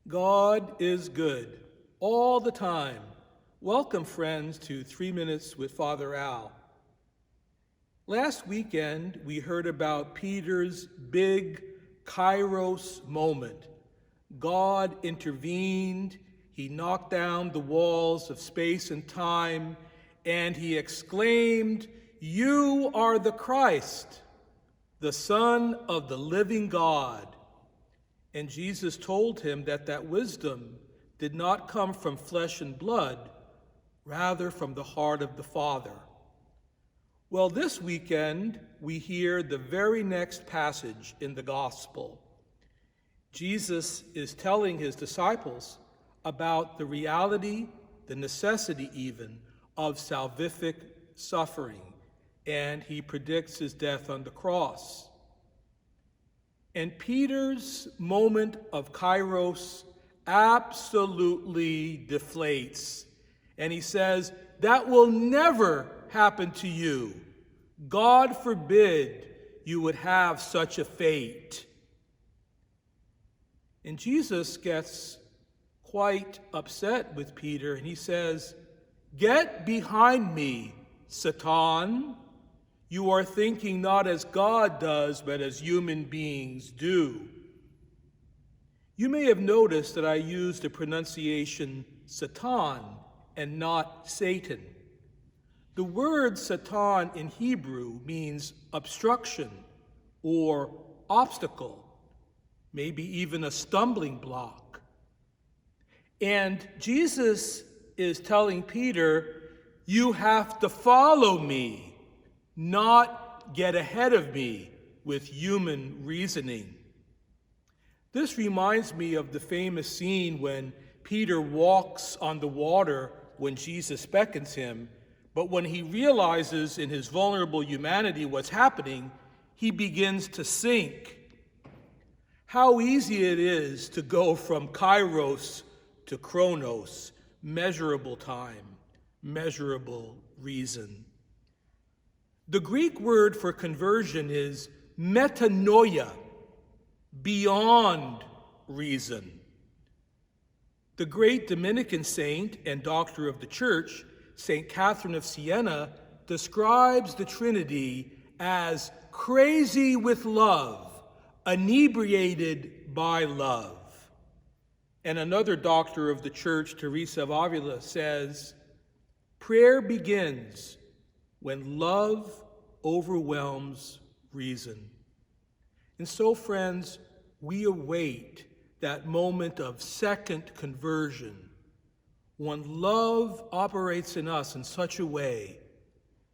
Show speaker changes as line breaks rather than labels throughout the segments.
God is good all the time. Welcome, friends, to 3 Minutes with Father Al. Last weekend, we heard about Peter's big kairos moment. God intervened, he knocked down the walls of space and time, and he exclaimed, "You are the Christ, the Son of the living God." And Jesus told him that wisdom did not come from flesh and blood, rather from the heart of the Father. Well, this weekend, we hear the very next passage in the gospel. Jesus is telling his disciples about the reality, the necessity even, of salvific suffering, and he predicts his death on the cross. And Peter's moment of kairos absolutely deflates. And he says, "That will never happen to you. God forbid you would have such a fate." And Jesus gets quite upset with Peter, and he says, "Get behind me, Satan. You are thinking not as God does, but as human beings do." You may have noticed that I used the pronunciation Satan and not Satan. The word Satan in Hebrew means obstruction or obstacle, maybe even a stumbling block. And Jesus is telling Peter, you have to follow me, not get ahead of me with human reasoning. This reminds me of the famous scene when Peter walks on the water when Jesus beckons him, but when he realizes in his vulnerable humanity what's happening, he begins to sink. How easy it is to go from kairos to chronos, measurable time, measurable reason. The Greek word for conversion is metanoia, beyond reason. The great Dominican saint and doctor of the Church, St. Catherine of Siena, describes the Trinity as crazy with love, inebriated by love. And another doctor of the Church, Teresa of Avila, says, prayer begins when love overwhelms reason. And so, friends, we await that moment of second conversion, when love operates in us in such a way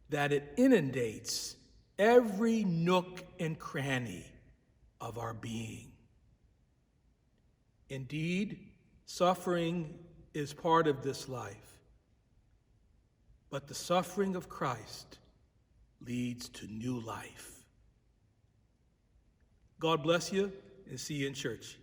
that it inundates every nook and cranny of our being. Indeed, suffering is part of this life, but the suffering of Christ leads to new life. God bless you, and see you in church.